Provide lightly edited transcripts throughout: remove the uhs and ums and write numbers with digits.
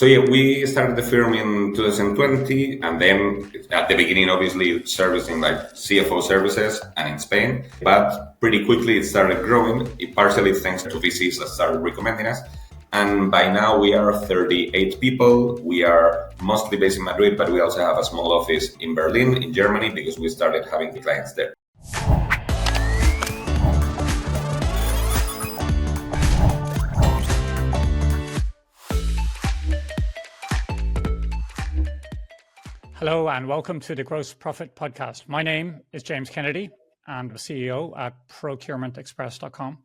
So yeah, we started the firm in 2020, and then at the beginning, obviously servicing like CFO services and in Spain, but pretty quickly it started growing, partially thanks to VCs that started recommending us. And by now we are 38 people. We are mostly based in Madrid, but we also have a small office in Berlin, in Germany, because we started having clients there. Hello and welcome to the Gross Profit Podcast. My name is James Kennedy. I'm the CEO at procurementexpress.com.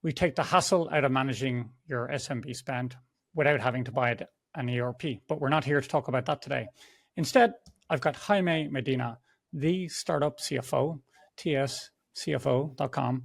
We take the hassle out of managing your SMB spend without having to buy an ERP, but we're not here to talk about that today. Instead, I've got Jaime Medina, the startup CFO, tscfo.com,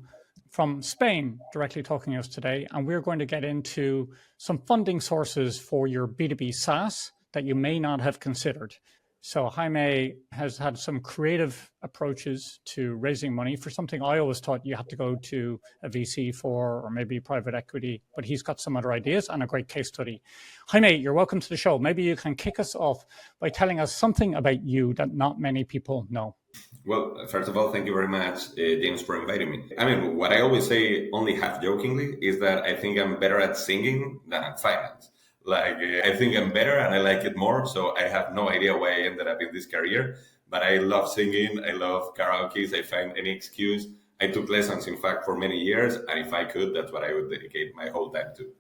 from Spain, directly talking to us today. And we're going to get into some funding sources for your B2B SaaS that you may not have considered. So Jaime has had some creative approaches to raising money for something I always thought you had to go to a VC for, or maybe private equity, but he's got some other ideas and a great case study. Jaime, you're welcome to the show. Maybe you can kick us off by telling us something about you that not many people know. Well, first of all, thank you very much, James, for inviting me. I mean, what I always say, only half jokingly, is that I think I'm better at singing than at finance. I think I'm better and I like it more. So I have no idea why I ended up in this career, but I love singing. I love karaoke. I find any excuse. I took lessons, in fact, for many years. And if I could, that's what I would dedicate my whole time to.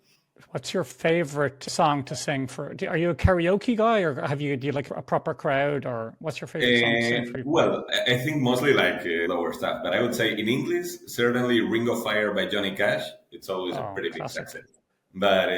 What's your favorite song to sing for? Are you a karaoke guy, or do you like a proper crowd, or what's your favorite song to sing for? Well, I think mostly lower stuff, but I would say in English, certainly Ring of Fire by Johnny Cash. It's always a pretty big success. But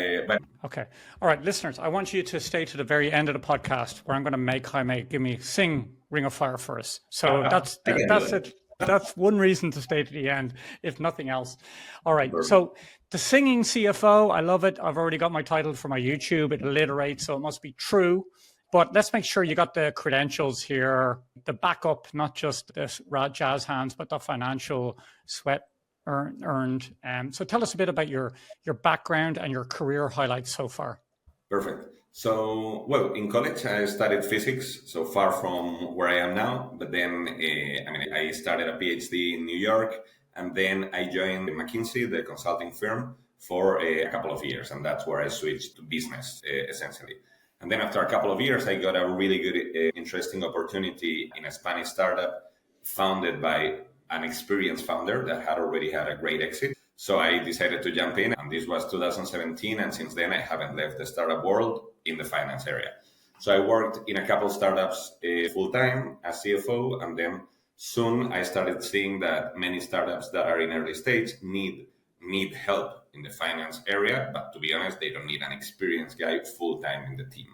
okay. All right, listeners, I want you to stay to the very end of the podcast where I'm going to make Jaime sing Ring of Fire for us. So that's it. That's one reason to stay to the end, if nothing else. All right. Perfect. So the singing CFO, I love it. I've already got my title for my YouTube. It alliterates, so it must be true. But let's make sure you got the credentials here, the backup, not just the jazz hands, but the financial sweat earned. So tell us a bit about your background and your career highlights so far. Perfect. So, well, in college, I studied physics, so far from where I am now. But then, I started a PhD in New York, and then I joined McKinsey, the consulting firm, for a couple of years. And that's where I switched to business, essentially. And then after a couple of years, I got a really good, interesting opportunity in a Spanish startup founded by an experienced founder that had already had a great exit. So I decided to jump in, and this was 2017. And since then, I haven't left the startup world in the finance area. So I worked in a couple of startups full-time as CFO. And then soon I started seeing that many startups that are in early stage need help in the finance area. But to be honest, they don't need an experienced guy full-time in the team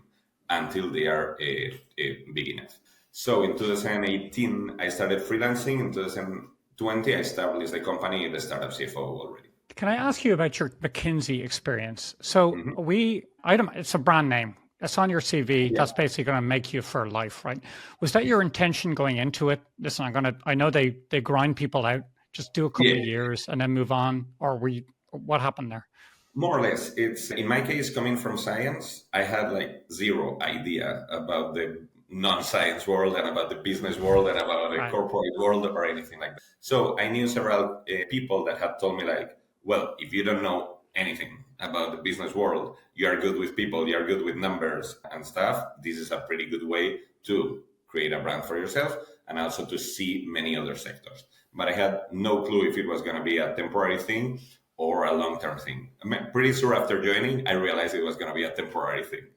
until they are big enough. So in 2018, I started freelancing. In 2020, I established a company, the Startup CFO already. Can I ask you about your McKinsey experience? So it's a brand name. It's on your CV. Yeah. That's basically going to make you for life, right? Was that your intention going into it? Listen, I know they grind people out. Just do a couple of years and then move on. Or what happened there? More or less. It's, in my case, coming from science, I had zero idea about the non-science world and about the business world and about the corporate world or anything like that. So I knew several people that had told me well, if you don't know anything about the business world, you are good with people, you are good with numbers and stuff. This is a pretty good way to create a brand for yourself and also to see many other sectors. But I had no clue if it was going to be a temporary thing or a long-term thing. Pretty sure after joining, I realized it was going to be a temporary thing.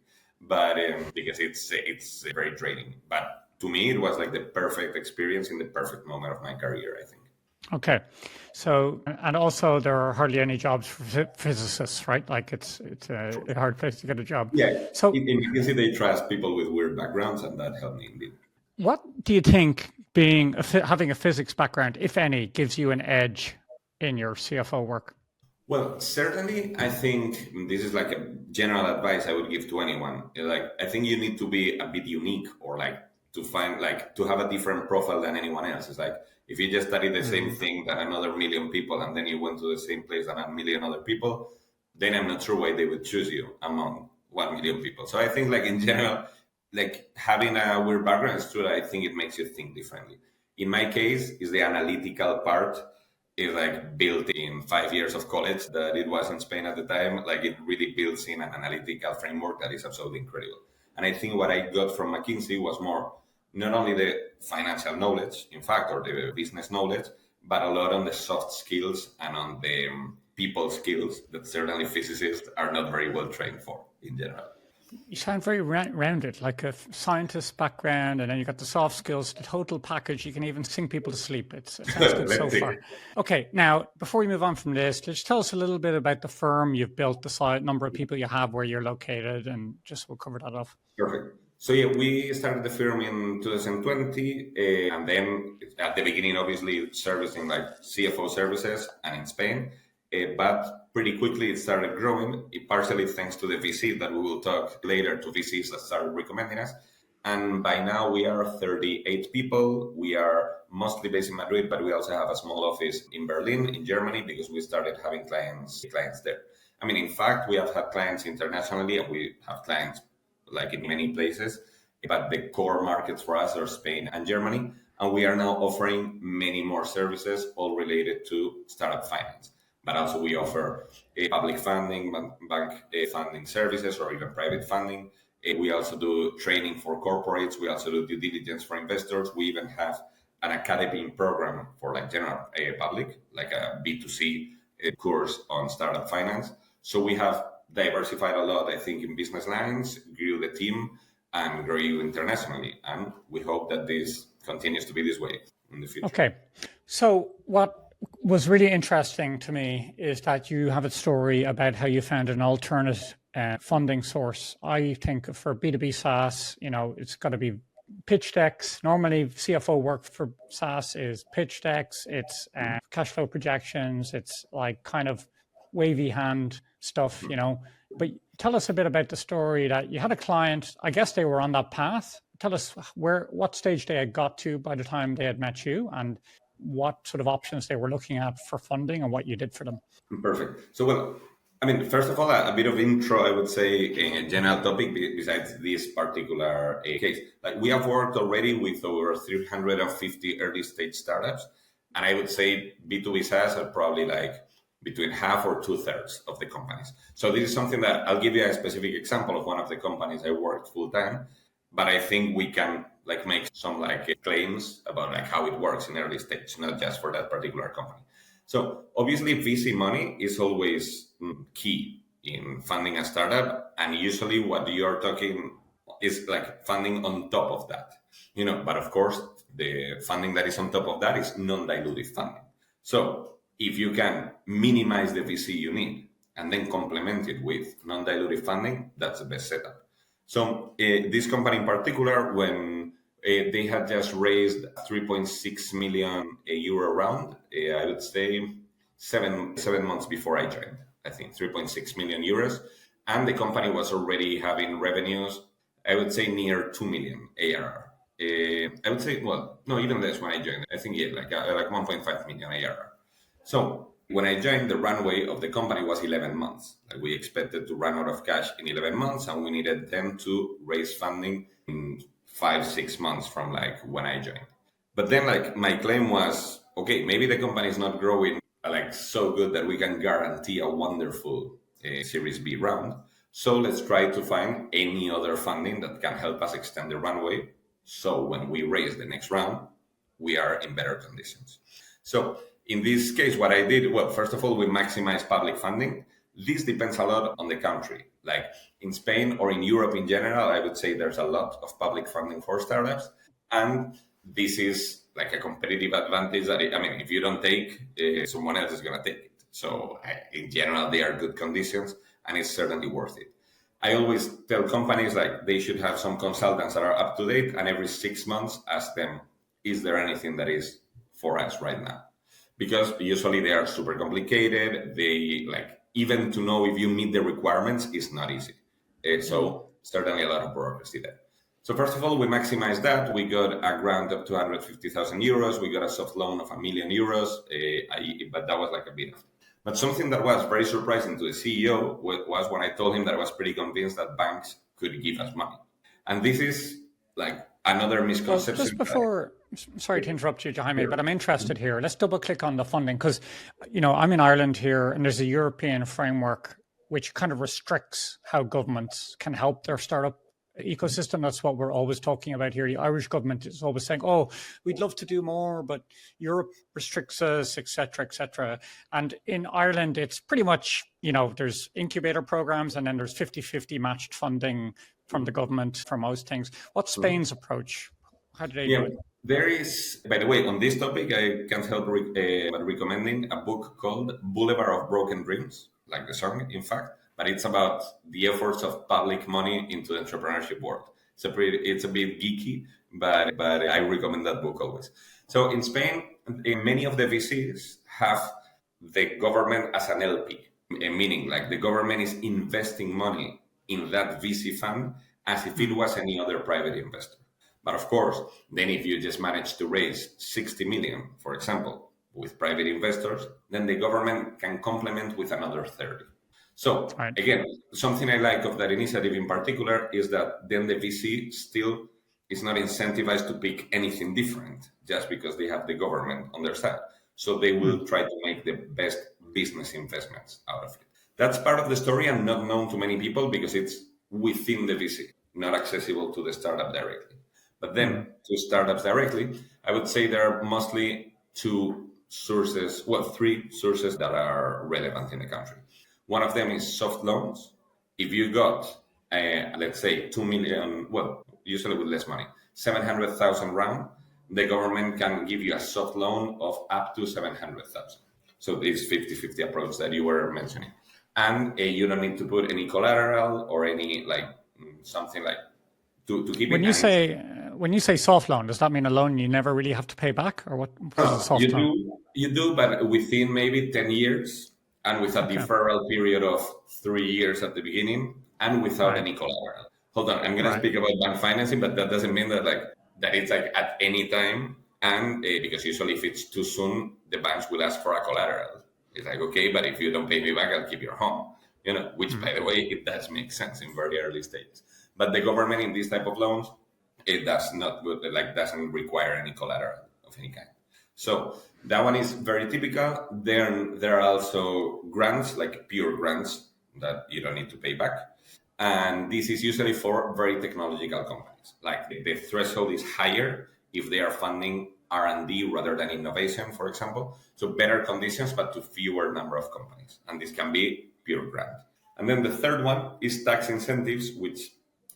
But because it's very draining. But to me, it was the perfect experience in the perfect moment of my career, I think. Okay. So, and also there are hardly any jobs for physicists, right? It's a hard place to get a job. Yeah. So in McKinsey, they trust people with weird backgrounds, and that helped me indeed. What do you think having a physics background, if any, gives you an edge in your CFO work? Well, certainly, I think this is a general advice I would give to anyone. I think you need to be a bit unique or to find, to have a different profile than anyone else. It's if you just study the same thing that another million people and then you went to the same place than a million other people, then I'm not sure why they would choose you among 1 million people. So I think like in general, like having a weird background is true. I think it makes you think differently. In my case, is the analytical part is like built in 5 years of college that it was in Spain at the time. Like it really builds in an analytical framework that is absolutely incredible. And I think what I got from McKinsey was more not only the financial knowledge, in fact, or the business knowledge, but a lot on the soft skills and on the people skills that certainly physicists are not very well trained for in general. You sound very rounded, like a scientist background, and then you got the soft skills, the total package. You can even sing people to sleep. It sounds good so far. Okay, now, before we move on from this, just tell us a little bit about the firm you've built, the size, number of people you have, where you're located, and just we'll cover that off. Perfect. So yeah, we started the firm in 2020, and then at the beginning, obviously, servicing like CFO services and in Spain. But pretty quickly it started growing, partially thanks to the VC that we will talk later, to VCs that started recommending us. And by now we are 38 people. We are mostly based in Madrid, but we also have a small office in Berlin, in Germany, because we started having clients there. I mean, in fact, we have had clients internationally, and we have clients like in many places, but the core markets for us are Spain and Germany. And we are now offering many more services, all related to startup finance. But also we offer public funding, bank funding services, or even private funding. We also do training for corporates. We also do due diligence for investors. We even have an academy program for like general public, like a B2C course on startup finance. So we have diversified a lot, I think, in business lines, grew the team, and grew internationally. And we hope that this continues to be this way in the future. Okay. So what was really interesting to me is that you have a story about how you found an alternate funding source. I think for B2B SaaS, it's got to be pitch decks. Normally, CFO work for SaaS is pitch decks. It's cash flow projections. It's like kind of wavy hand stuff, But tell us a bit about the story that you had a client. I guess they were on that path. Tell us what stage they had got to by the time they had met you, and what sort of options they were looking at for funding and what you did for them. Perfect. So, well, I mean, first of all, a bit of intro, I would say, in a general topic besides this particular case. Like we have worked already with over 350 early stage startups. And I would say B2B SaaS are probably like between half or 2/3 of the companies. So this is something that I'll give you a specific example of one of the companies I worked full time. But I think we can like make some like claims about like how it works in early stage, not just for that particular company. So obviously VC money is always key in funding a startup. And usually what you're talking is like funding on top of that, but of course the funding that is on top of that is non-dilutive funding. So if you can minimize the VC you need and then complement it with non-dilutive funding, that's the best setup. So this company in particular, when they had just raised 3.6 million euro round, I would say seven months before I joined, I think 3.6 million euros. And the company was already having revenues, I would say near 2 million ARR. I would say, well, no, even less when I joined. I think, like 1.5 million ARR. So when I joined, the runway of the company was 11 months. Like we expected to run out of cash in 11 months, and we needed them to raise funding in 5-6 months from like when I joined. But then like my claim was, okay, maybe the company is not growing like so good that we can guarantee a wonderful Series B round. So let's try to find any other funding that can help us extend the runway. So when we raise the next round, we are in better conditions. So in this case, what I did, well, first of all, we maximize public funding. This depends a lot on the country. Like in Spain or in Europe in general, I would say there's a lot of public funding for startups. And this is like a competitive advantage that, if you don't take, someone else is going to take it. So in general, they are good conditions and it's certainly worth it. I always tell companies like they should have some consultants that are up to date, and every 6 months ask them, is there anything that is for us right now? Because usually they are super complicated. They even to know if you meet the requirements is not easy. So certainly a lot of bureaucracy there. So first of all, we maximized that. We got a grant of 250,000 euros. We got a soft loan of 1 million euros, but that was like a bit. But something that was very surprising to the CEO was when I told him that I was pretty convinced that banks could give us money. And this is like another Well, just misconception. before, sorry to interrupt you, Jaime, Sure. but I'm interested here. Let's double click on the funding because, I'm in Ireland here and there's a European framework which kind of restricts how governments can help their startup ecosystem. That's what we're always talking about here. The Irish government is always saying, oh, we'd love to do more, but Europe restricts us, et cetera, et cetera. And in Ireland, it's pretty much, there's incubator programs and then there's 50-50 matched funding from the government for most things. What's Spain's approach? How do they do it? There is, by the way, on this topic, I can't help but recommending a book called Boulevard of Broken Dreams, like the song, in fact, but it's about the efforts of public money into the entrepreneurship world. It's a bit geeky, but I recommend that book always. So in Spain, many of the VCs have the government as an LP, meaning like the government is investing money in that VC fund as if it was any other private investor. But of course, then if you just manage to raise 60 million, for example, with private investors, then the government can complement with another 30. So again, something I like of that initiative in particular is that then the VC still is not incentivized to pick anything different just because they have the government on their side. So they will try to make the best business investments out of it. That's part of the story and not known to many people because it's within the VC, not accessible to the startup directly. But then to startups directly, I would say there are mostly three sources that are relevant in the country. One of them is soft loans. If you got, let's say, 2 million, usually with less money, 700,000 round, the government can give you a soft loan of up to 700,000. So this 50-50 approach that you were mentioning. And you don't need to put any collateral or any something like to keep when it. When you say soft loan, does that mean a loan you never really have to pay back, or what? You do, but within maybe 10 years, and with a deferral period of 3 years at the beginning, and without any collateral. Hold on, I'm going to speak about bank financing, but that doesn't mean that it's like at any time, and because usually if it's too soon, the banks will ask for a collateral. It's like, okay, but if you don't pay me back, I'll keep your home. Which by the way, it does make sense in very early stages. But the government in these type of loans, it doesn't require any collateral of any kind. So that one is very typical. Then there are also grants, like pure grants that you don't need to pay back. And this is usually for very technological companies. Like the threshold is higher if they are funding R&D rather than innovation, for example. So better conditions, but to fewer number of companies. And this can be pure grant. And then the third one is tax incentives, which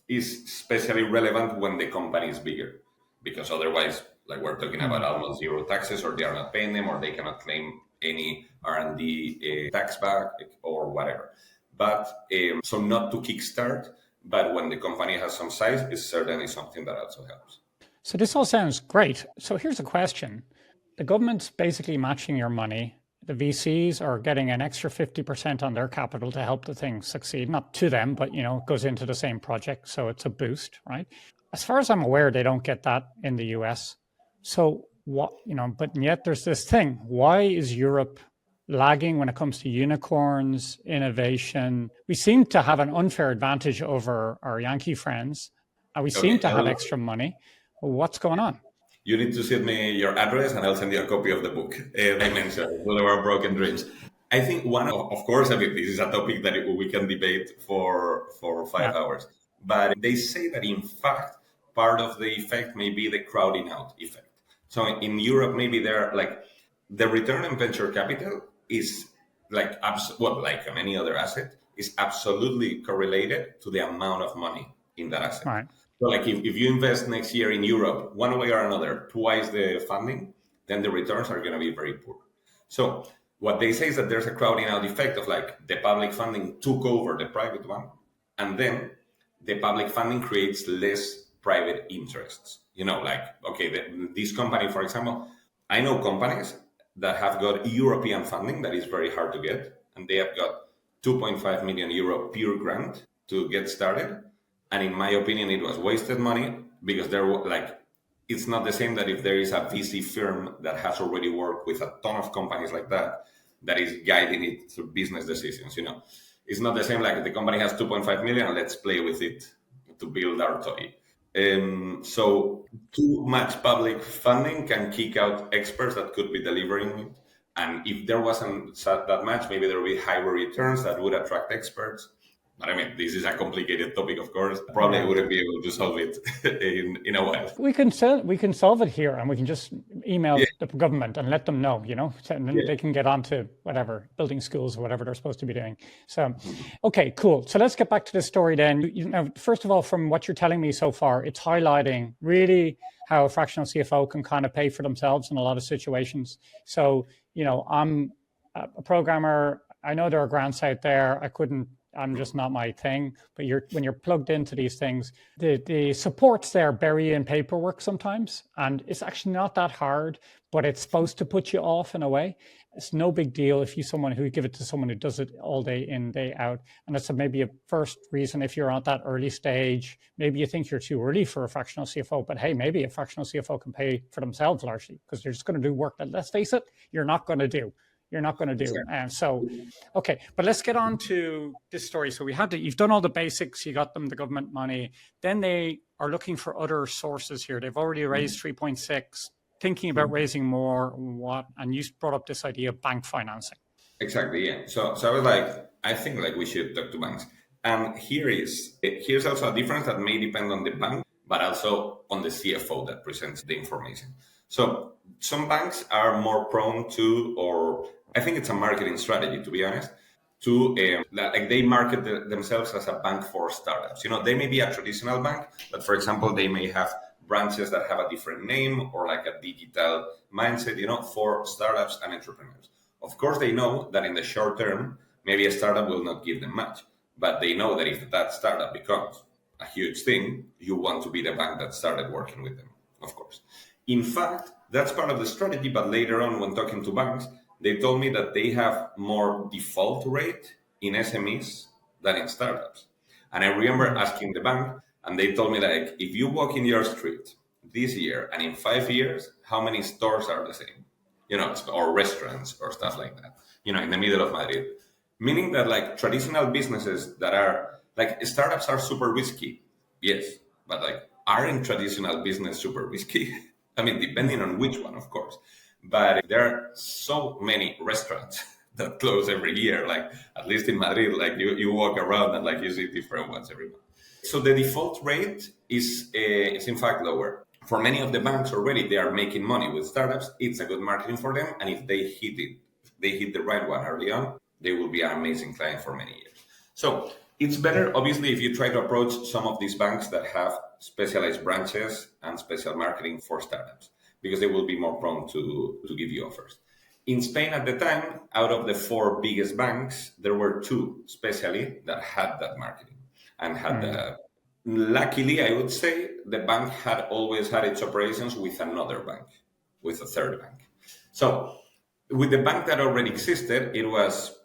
is especially relevant when the company is bigger, because otherwise, like we're talking about almost zero taxes, or they are not paying them, or they cannot claim any R&D tax back or whatever. But so not to kickstart, but when the company has some size, is certainly something that also helps. So this all sounds great. So here's a question. The government's basically matching your money. The VCs are getting an extra 50% on their capital to help the thing succeed. Not to them, but it goes into the same project. So it's a boost, right? As far as I'm aware, they don't get that in the US. So what, but yet there's this thing. Why is Europe lagging when it comes to unicorns, innovation? We seem to have an unfair advantage over our Yankee friends. We seem to have extra money. What's going on? You need to send me your address and I'll send you a copy of the book I mentioned, Boulevard of Broken Dreams. I think of course, this is a topic that we can debate for 5 hours. But they say that in fact, part of the effect may be the crowding out effect. So in Europe, maybe the return on venture capital is like any other asset, is absolutely correlated to the amount of money in that asset. Right. So if you invest next year in Europe, one way or another, twice the funding, then the returns are going to be very poor. So what they say is that there's a crowding out effect of the public funding took over the private one, and then the public funding creates less private interests. This company, for example, I know companies that have got European funding that is very hard to get, and they have got 2.5 million euro pure grant to get started. And in my opinion, it was wasted money because it's not the same that if there is a VC firm that has already worked with a ton of companies like that, that is guiding it through business decisions. It's not the same like the company has 2.5 million, let's play with it to build our toy. So too much public funding can kick out experts that could be delivering it. And if there wasn't that much, maybe there would be higher returns that would attract experts. But I mean, this is a complicated topic, of course. Probably wouldn't be able to solve it in a while. We can solve it here, and we can just email the government and let them know, and then they can get on to whatever, building schools or whatever they're supposed to be doing. So, okay, cool. So let's get back to the story then. First of all, from what you're telling me so far, it's highlighting really how a fractional CFO can kind of pay for themselves in a lot of situations. So, I'm a programmer. I know there are grants out there. I'm just not my thing. But when you're plugged into these things, the supports there bury in paperwork sometimes, and it's actually not that hard, but it's supposed to put you off in a way. It's no big deal if you give it to someone who does it all day in, day out. And it's maybe a first reason if you're at that early stage, maybe you think you're too early for a fractional CFO, but hey, maybe a fractional CFO can pay for themselves largely because they're just going to do work that, let's face it, you're not going to do. And so, okay, but let's get on to this story. So you've done all the basics, you got them the government money. Then they are looking for other sources here. They've already raised 3.6, thinking about raising more, and you brought up this idea of bank financing. Exactly, yeah. So I was like, I think like we should talk to banks. And here's also a difference that may depend on the bank, but also on the CFO that presents the information. So some banks are more prone to, or I think it's a marketing strategy, to be honest, like they market themselves as a bank for startups. They may be a traditional bank, but for example, they may have branches that have a different name or like a digital mindset, for startups and entrepreneurs. Of course, they know that in the short term, maybe a startup will not give them much, but they know that if that startup becomes a huge thing, you want to be the bank that started working with them, of course. In fact, that's part of the strategy, but later on when talking to banks, they told me that they have more default rate in SMEs than in startups. And I remember asking the bank, and they told me like, if you walk in your street this year and in 5 years, how many stores are the same? Or restaurants or stuff like that, in the middle of Madrid. Meaning that like traditional businesses that are like startups are super risky. Yes, but like aren't traditional business super risky? I mean, depending on which one, of course. But there are so many restaurants that close every year, like at least in Madrid, like you walk around and like you see different ones every month. So the default rate is in fact lower. For many of the banks already, they are making money with startups. It's a good marketing for them. And if they hit the right one early on, they will be an amazing client for many years. So it's better, obviously, if you try to approach some of these banks that have specialized branches and special marketing for startups, because they will be more prone to give you offers. In Spain at the time, out of the 4 biggest banks, there were 2 especially that had that marketing and had luckily, I would say, the bank had always had its operations with another bank, with a third bank. So with the bank that already existed, it was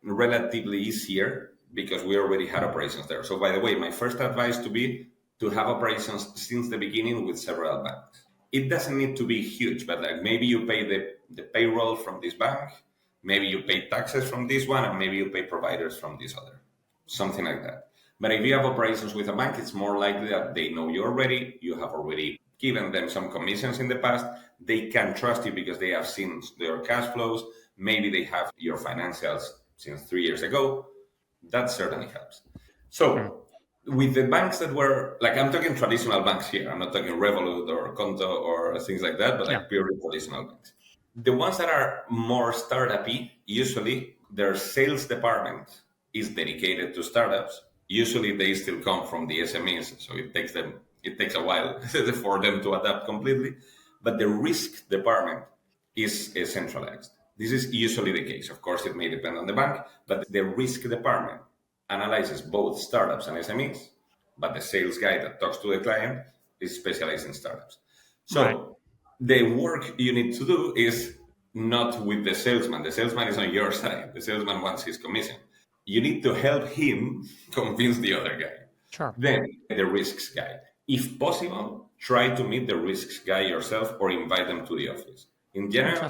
relatively easier because we already had operations there. So by the way, my first advice to be to have operations since the beginning with several banks. It doesn't need to be huge, but like maybe you pay the payroll from this bank, maybe you pay taxes from this one, and maybe you pay providers from this other, something like that. But if you have operations with a bank, it's more likely that they know you already, you have already given them some commissions in the past, they can trust you because they have seen your cash flows, maybe they have your financials since 3 years ago. That certainly helps. So with the banks that were, like I'm talking traditional banks here, I'm not talking Revolut or Conto or things like that, but like purely traditional banks. The ones that are more startup-y, usually their sales department is dedicated to startups. Usually they still come from the SMEs, so it takes a while for them to adapt completely. But the risk department is centralized. This is usually the case. Of course, it may depend on the bank, but the risk department analyzes both startups and SMEs, but the sales guy that talks to the client is specialized in startups. So the work you need to do is not with the salesman. The salesman is on your side. The salesman wants his commission. You need to help him convince the other guy. Sure. Then the risks guy. If possible, try to meet the risks guy yourself or invite them to the office. In general,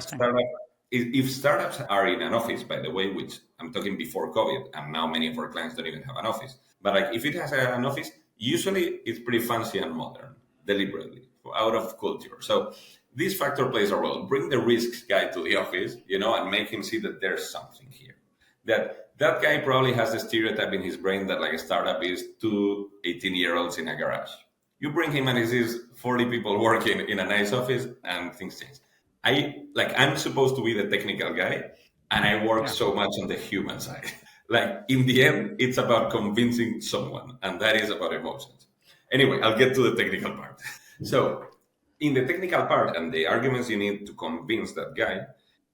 if startups are in an office, by the way, which I'm talking before COVID, and now many of our clients don't even have an office, but like if it has an office, usually it's pretty fancy and modern, deliberately, out of culture. So this factor plays a role. Bring the risks guy to the office, and make him see that there's something here. That guy probably has the stereotype in his brain that like a startup is two 18-year-olds in a garage. You bring him and he sees 40 people working in a nice office and things change. I'm supposed to be the technical guy, and I work so much on the human side. Like in the end, it's about convincing someone, and that is about emotions. Anyway, I'll get to the technical part. So in the technical part and the arguments you need to convince that guy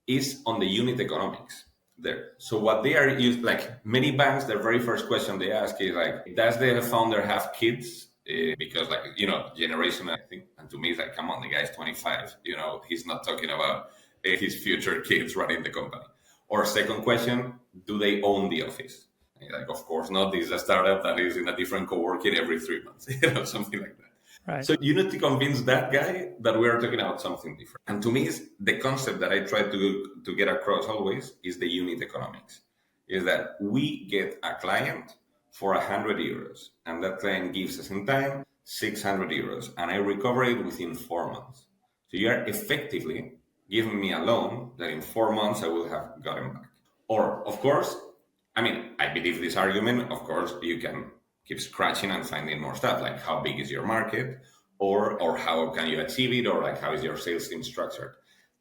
is on the unit economics there. So what they are used, like many banks, their very first question they ask is like, does the founder have kids? Because generation, I think, and to me, it's like, come on, the guy's 25, he's not talking about his future kids running the company. Or second question, do they own the office? And like, of course not. This is a startup that is in a different co-working every 3 months, something like that. Right. So you need to convince that guy that we are talking about something different. And to me, the concept that I try to get across always is the unit economics. Is that we get a client for 100 euros, and that client gives us in time 600 euros, and I recover it within 4 months. So you are effectively giving me a loan that in 4 months I will have gotten back. Or, of course, I believe this argument, of course, you can keep scratching and finding more stuff, like how big is your market, or how can you achieve it, or like how is your sales team structured.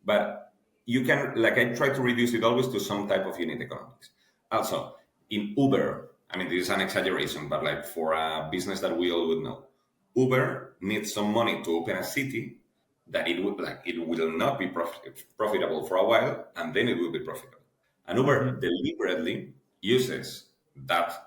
But you can, like I try to reduce it always to some type of unit economics. Also, in Uber, this is an exaggeration, but like for a business that we all would know, Uber needs some money to open a city that it will not be profitable for a while, and then it will be profitable. And Uber deliberately uses that,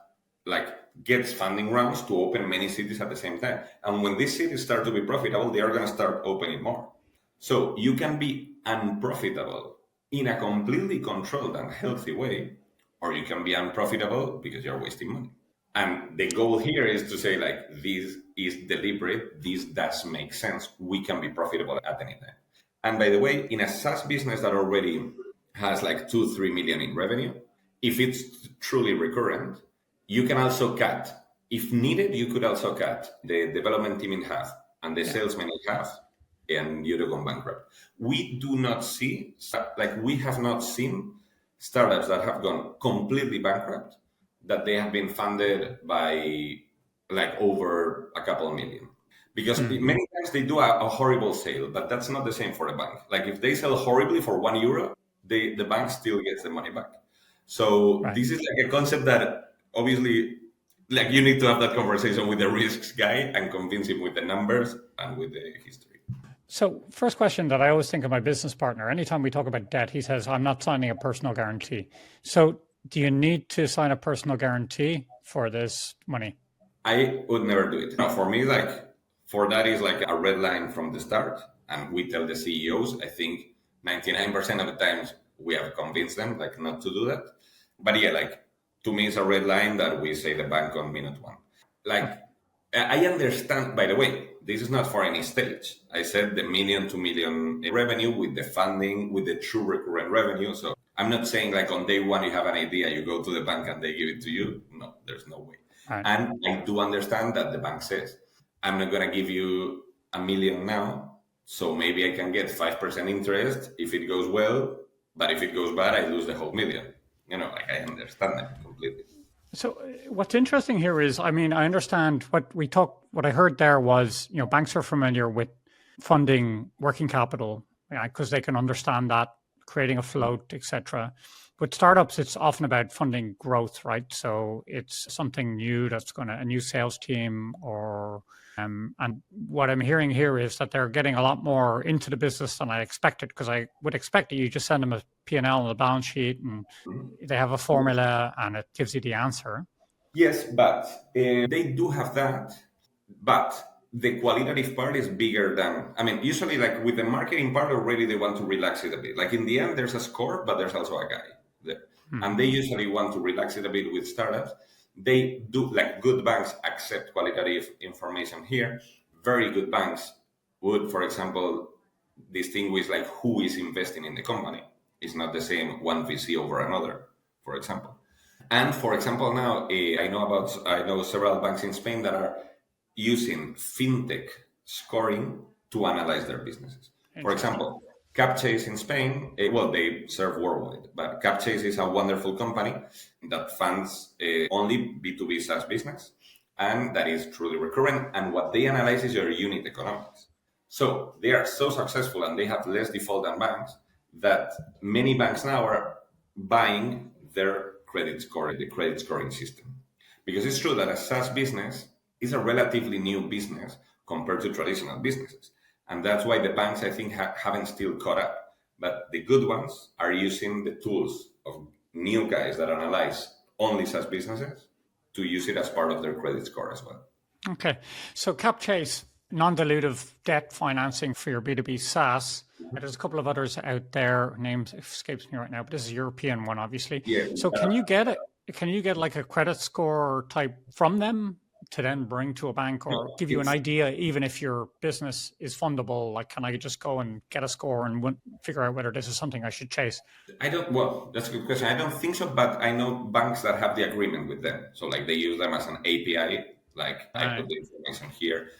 gets funding rounds to open many cities at the same time. And when these cities start to be profitable, they are going to start opening more. So you can be unprofitable in a completely controlled and healthy way, or you can be unprofitable because you're wasting money. And the goal here is to say, this is deliberate, this does make sense, we can be profitable at any time. And by the way, in a SaaS business that already has 2-3 million in revenue, if it's truly recurrent, you can also cut. If needed, you could also cut the development team in half and the salesmen in half, and you don't go bankrupt. We do not see, we have not seen startups that have gone completely bankrupt, that they have been funded by over a couple of million. Because many times they do a horrible sale, but that's not the same for a bank. If they sell horribly for €1, the bank still gets the money back. So This is a concept that obviously you need to have that conversation with the risks guy and convince him with the numbers and with the history. So first question that I always think of my business partner, anytime we talk about debt, he says, I'm not signing a personal guarantee. So do you need to sign a personal guarantee for this money? I would never do it. No, for me, for that is a red line from the start. And we tell the CEOs, I think 99% of the times we have convinced them not to do that. But to me, it's a red line that we say the bank on minute one. I understand, by the way, this is not for any stage. I said the million to million revenue with the funding, with the true recurrent revenue. So I'm not saying on day one, you have an idea, you go to the bank and they give it to you. No, there's no way. Right. And I do understand that the bank says, I'm not going to give you $1 million now. So maybe I can get 5% interest if it goes well. But if it goes bad, I lose the whole million. I understand that completely. So what's interesting here is, I understand what I heard there was, banks are familiar with funding working capital because they can understand that, creating a float, etc. With startups, it's often about funding growth, right? So it's something new a new sales team and what I'm hearing here is that they're getting a lot more into the business than I expected, because I would expect that you just send them a P&L and a balance sheet and they have a formula and it gives you the answer. Yes, but they do have that. But the qualitative part is bigger than, usually with the marketing part already, they want to relax it a bit. In the end, there's a score, but there's also a guy there. And they usually want to relax it a bit with startups. They do, good banks accept qualitative information here. Very good banks would, for example, distinguish who is investing in the company. It's not the same one VC over another, for example. And for example, now I know several banks in Spain that are using fintech scoring to analyze their businesses. For example, Capchase in Spain, they serve worldwide, but Capchase is a wonderful company that funds only B2B SaaS business, and that is truly recurrent. And what they analyze is your unit economics. So they are so successful and they have less default than banks that many banks now are buying their the credit scoring system. Because it's true that a SaaS business is a relatively new business compared to traditional businesses. And that's why the banks, I think, haven't still caught up. But the good ones are using the tools of new guys that analyze only SaaS businesses to use it as part of their credit score as well. Okay. So Capchase, non-dilutive debt financing for your B2B SaaS. There's a couple of others out there. Names escapes me right now, but this is a European one, obviously. Yeah. So can you get like a credit score type from them to then bring to a bank, or give you an idea, even if your business is fundable? Like, can I just go and get a score and figure out whether this is something I should chase? Well, that's a good question. I don't think so, but I know banks that have the agreement with them. So like they use them as an API, like I put the information here.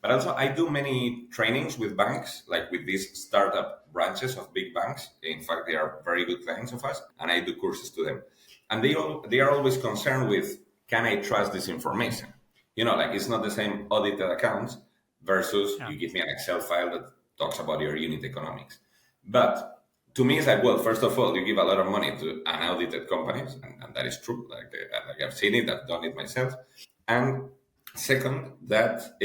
But also I do many trainings with banks, like with these startup branches of big banks. In fact, they are very good clients of us, and I do courses to them. And they are always concerned with, can I trust this information? Like it's not the same audited accounts versus you give me an Excel file that talks about your unit economics. But to me, it's like, well, first of all, you give a lot of money to unaudited companies, and that is true. Like I've seen it, I've done it myself. And second, that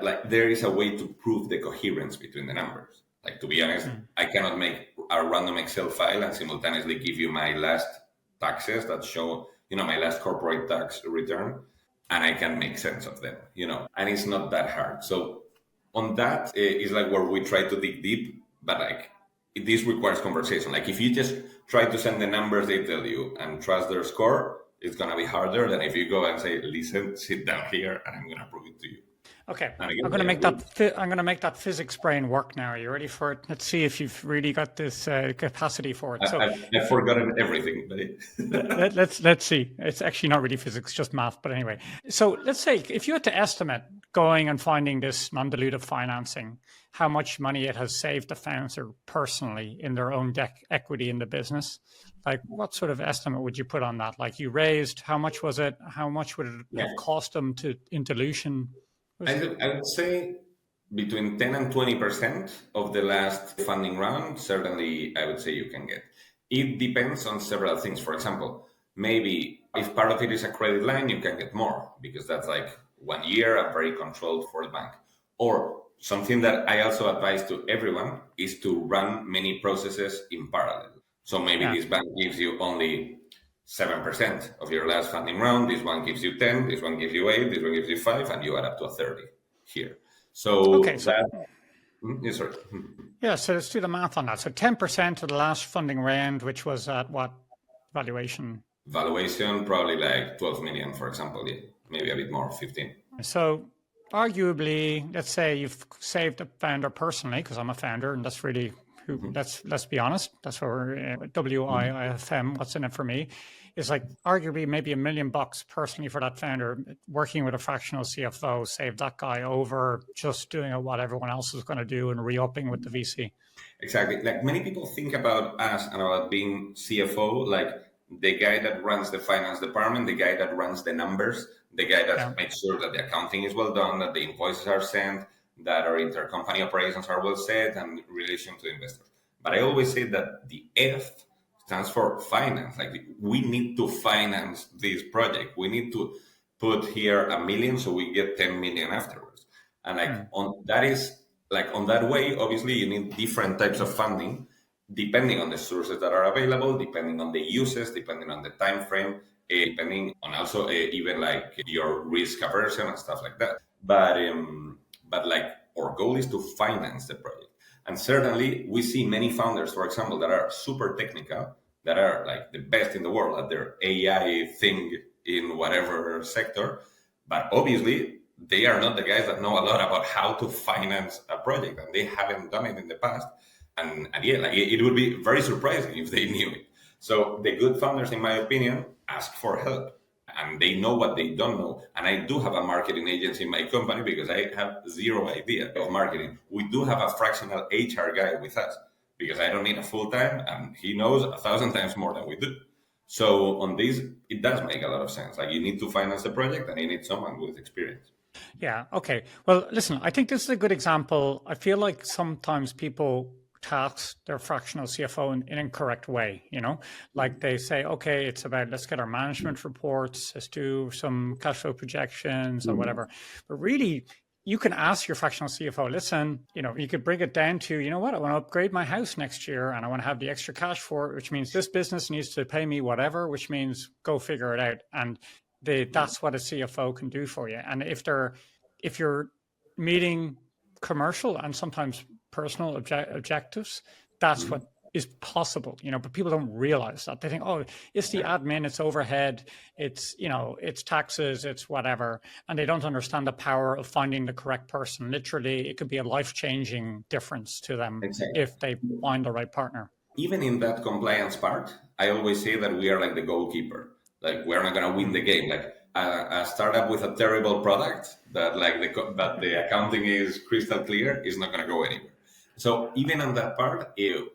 like there is a way to prove the coherence between the numbers. Like, to be honest, I cannot make a random Excel file and simultaneously give you my last taxes that show, my last corporate tax return, and I can make sense of them, and it's not that hard. So on that is like where we try to dig deep, but like this requires conversation. Like if you just try to send the numbers they tell you and trust their score, it's going to be harder than if you go and say, listen, sit down here and I'm going to prove it to you. Okay, I'm going to make that physics brain work now. Are you ready for it? Let's see if you've really got this capacity for it. So I've forgotten everything, but let's see. It's actually not really physics, just math. But anyway, so let's say if you had to estimate going and finding this non-dilutive financing, how much money it has saved the founder personally in their own equity in the business. Like, what sort of estimate would you put on that? Like, you raised, how much was it? How much would it have cost them in dilution? I would say between 10 and 20% of the last funding round, certainly I would say you can get. It depends on several things. For example, maybe if part of it is a credit line, you can get more because that's like 1 year and very controlled for the bank. Or something that I also advise to everyone is to run many processes in parallel. So maybe this bank gives you only 7% of your last funding round. This one gives you 10, this one gives you 8, this one gives you 5, and you add up to a 30 here. So sorry. Yeah, so let's do the math on that. So 10% of the last funding round, which was at what valuation? Valuation, probably like 12 million, for example. Yeah, maybe a bit more, 15. So arguably, let's say you've saved a founder personally, because I'm a founder, and that's really let's be honest. That's what we're WIIFM. What's in it for me? Is like arguably maybe $1 million personally for that founder. Working with a fractional CFO saved that guy over just doing what everyone else is going to do and re-upping with the VC. Exactly. Like many people think about us and about being CFO, like the guy that runs the finance department, the guy that runs the numbers, the guy that makes sure that the accounting is well done, that the invoices are sent, that our intercompany operations are well set, and relation to investors. But I always say that the F stands for finance. Like we need to finance this project. We need to put here $1 million so we get 10 million afterwards. And on that way, obviously you need different types of funding depending on the sources that are available, depending on the uses, depending on the time frame, depending on also even like your risk aversion and stuff like that. But like our goal is to finance the project. And certainly we see many founders, for example, that are super technical, that are like the best in the world at their AI thing in whatever sector. But obviously they are not the guys that know a lot about how to finance a project, and they haven't done it in the past. And yeah, like it would be very surprising if they knew it. So the good founders, in my opinion, ask for help, and they know what they don't know. And I do have a marketing agency in my company because I have zero idea of marketing. We do have a fractional HR guy with us because I don't need a full time, and he knows 1,000 times more than we do. So on this, it does make a lot of sense. Like you need to finance the project, and you need someone with experience. Yeah. Okay. Well, listen, I think this is a good example. I feel like sometimes people task their fractional CFO in an incorrect way, like they say, okay, it's about, let's get our management reports, let's do some cash flow projections or whatever. But really, you can ask your fractional CFO, listen, you could bring it down to, you know what, I want to upgrade my house next year and I want to have the extra cash for it, which means this business needs to pay me whatever, which means go figure it out. And that's what a CFO can do for you. And if you're meeting commercial and sometimes personal objectives, that's what is possible, but people don't realize that. They think, oh, it's the admin, it's overhead, it's taxes, it's whatever. And they don't understand the power of finding the correct person. Literally, it could be a life-changing difference to them if they find the right partner. Even in that compliance part, I always say that we are like the goalkeeper. Like we're not going to win the game. Like a startup with a terrible product that the accounting is crystal clear is not going to go anywhere. So even on that part,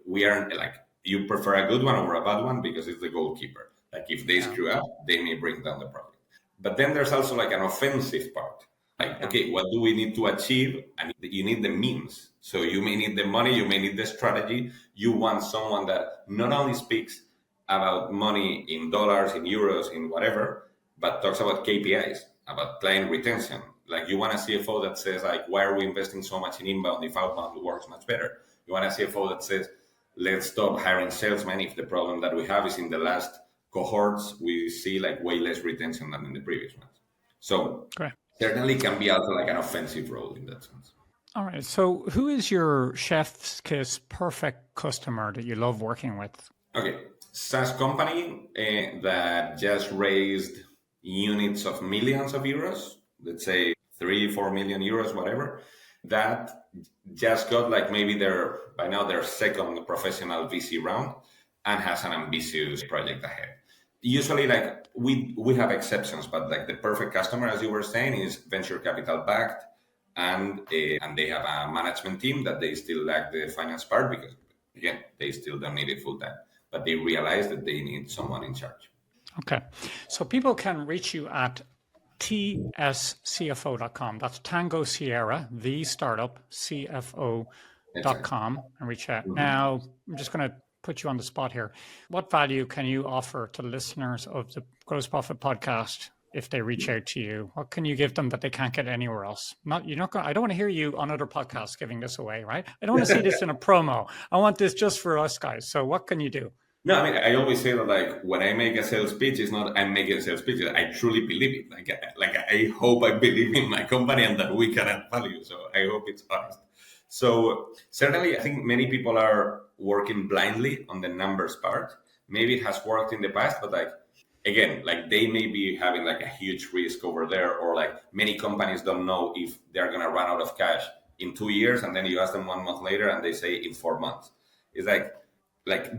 we are like, you prefer a good one over a bad one because it's the goalkeeper. Like if they screw up, they may bring down the product. But then there's also like an offensive part. Like, okay, what do we need to achieve? And you need the means. So you may need the money, you may need the strategy. You want someone that not only speaks about money in dollars, in euros, in whatever, but talks about KPIs, about client retention. Like you want a CFO that says, like, why are we investing so much in inbound if outbound works much better? You want a CFO that says, let's stop hiring salesmen if the problem that we have is in the last cohorts, we see like way less retention than in the previous ones. So certainly can be also like an offensive role in that sense. All right. So who is your chef's kiss perfect customer that you love working with? Okay. SaaS company that just raised units of millions of euros, let's say 3-4 million euros, whatever, that just got like maybe their second professional VC round and has an ambitious project ahead. Usually like we have exceptions, but like the perfect customer, as you were saying, is venture capital backed and they have a management team that they still lack the finance part because again, they still don't need it full time. But they realize that they need someone in charge. Okay. So people can reach you at tscfo.com. That's Tango Sierra, the startup, CFO.com, and reach out. Now, I'm just going to put you on the spot here. What value can you offer to listeners of the Gross Profit Podcast if they reach out to you? What can you give them that they can't get anywhere else? I don't want to hear you on other podcasts giving this away, right? I don't want to see this in a promo. I want this just for us guys. So what can you do? No, I mean, I always say that like when I make a sales pitch, it's not I'm making a sales pitch. I truly believe it. Like I hope I believe in my company and that we can add value. So I hope it's honest. So certainly, I think many people are working blindly on the numbers part. Maybe it has worked in the past, but like again, like they may be having like a huge risk over there, or like many companies don't know if they're gonna run out of cash in 2 years, and then you ask them 1 month later, and they say in 4 months. It's like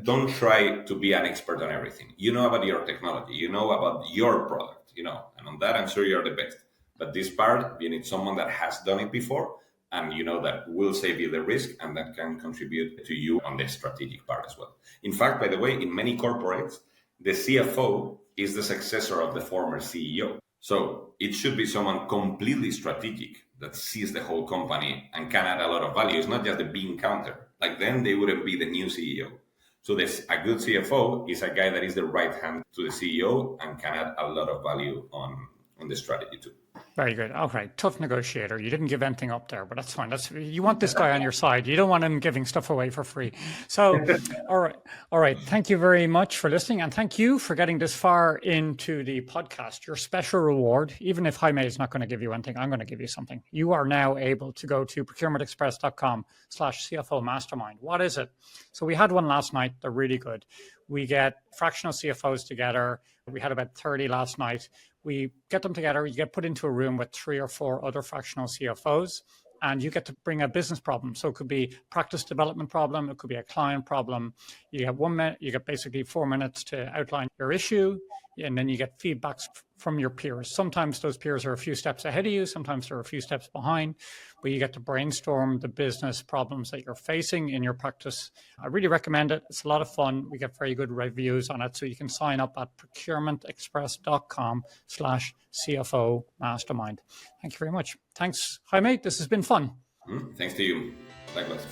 don't try to be an expert on everything. You know about your technology, you know about your product, and on that I'm sure you're the best. But this part, you need someone that has done it before and that will save you the risk and that can contribute to you on the strategic part as well. In fact, by the way, in many corporates, the CFO is the successor of the former CEO. So it should be someone completely strategic that sees the whole company and can add a lot of value. It's not just the bean counter. Like then they wouldn't be the new CEO. So a good CFO is a guy that is the right hand to the CEO and can add a lot of value on the strategy too. Very good. Okay. Tough negotiator. You didn't give anything up there, but that's fine. You want this guy on your side. You don't want him giving stuff away for free. So, all right. Thank you very much for listening. And thank you for getting this far into the podcast. Your special reward, even if Jaime is not going to give you anything, I'm going to give you something. You are now able to go to procurementexpress.com/CFO mastermind. What is it? So we had one last night. They're really good. We get fractional CFOs together. We had about 30 last night. We get them together. You get put into a room with 3 or 4 other fractional CFOs, and you get to bring a business problem. So it could be practice development problem, it could be a client problem. You get 1 minute, you get basically 4 minutes to outline your issue, and then you get feedbacks from your peers. Sometimes those peers are a few steps ahead of you, sometimes they're a few steps behind, but you get to brainstorm the business problems that you're facing in your practice. I really recommend it. It's a lot of fun. We get very good reviews on it. So you can sign up at procurementexpress.com/CFO Mastermind. Thank you very much. Thanks, Jaime. This has been fun. Thanks to you. Likewise.